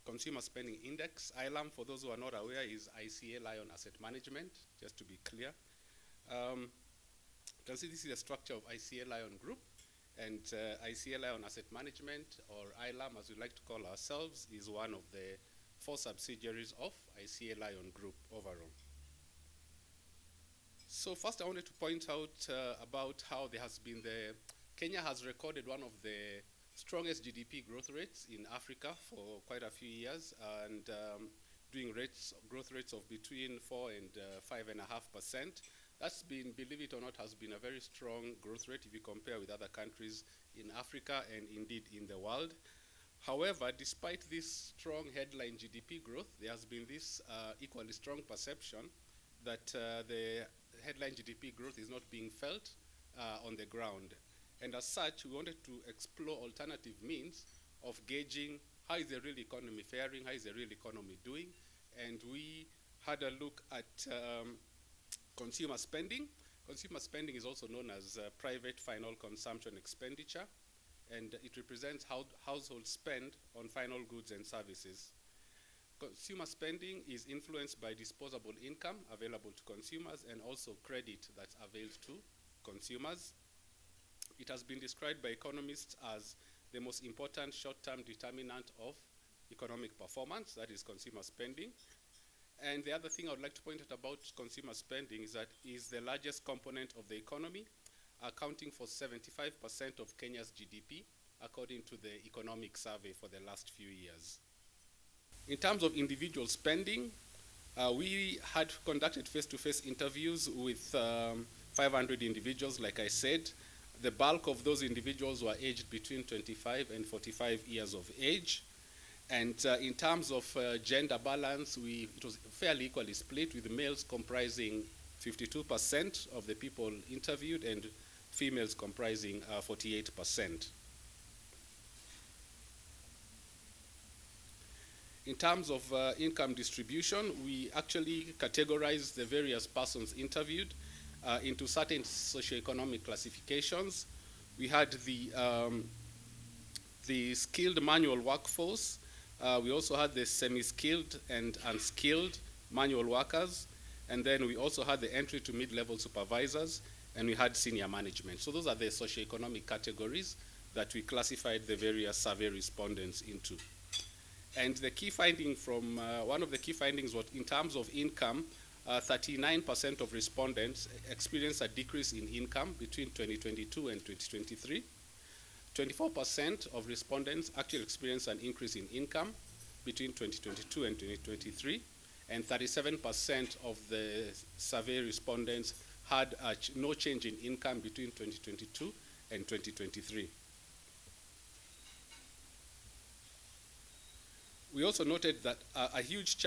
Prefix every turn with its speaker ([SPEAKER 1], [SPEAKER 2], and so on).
[SPEAKER 1] Consumer Spending Index. ILAM, for those who are not aware, is ICSI on asset management, just to be clear. You can see this is the structure of ICSI on group, and ICSI on asset management, or ILAM as we like to call ourselves, is one of the 4 subsidiaries of ICSI on group overall. So first I wanted to point out about how there has been Kenya has recorded one of the strongest GDP growth rates in Africa for quite a few years, and doing growth rates of between 4 and 5.5%. That's been, believe it or not, has been a very strong growth rate if you compare with other countries in Africa and indeed in the world. However, despite this strong headline GDP growth, there has been this equally strong perception that the headline GDP growth is not being felt on the ground. And as such, we wanted to explore alternative means of gauging how is the real economy faring, how is the real economy doing. And we had a look at consumer spending. Consumer spending is also known as private final consumption expenditure, and it represents how households spend on final goods and services. Consumer spending is influenced by disposable income available to consumers and also credit that's availed to consumers. It has been described by economists as the most important short-term determinant of economic performance, that is consumer spending. And the other thing I would like to point out about consumer spending is that it is the largest component of the economy, accounting for 75% of Kenya's GDP, according to the economic survey for the last few years. In terms of individual spending, we had conducted face-to-face interviews with 500 individuals, like I said. The bulk of those individuals were aged between 25 and 45 years of age. And in terms of gender balance, it was fairly equally split, with males comprising 52% of the people interviewed and females comprising 48%. In terms of income distribution, we actually categorized the various persons interviewed into certain socioeconomic classifications. We had the skilled manual workforce. We also had the semi-skilled and unskilled manual workers. And then we also had the entry to mid-level supervisors, and we had senior management. So those are the socioeconomic categories that we classified the various survey respondents into. And the key finding from, one of the key findings was in terms of income, 39% of respondents experienced a decrease in income between 2022 and 2023. 24% of respondents actually experienced an increase in income between 2022 and 2023. And 37% of the survey respondents had no change in income between 2022 and 2023. We also noted that a huge chunk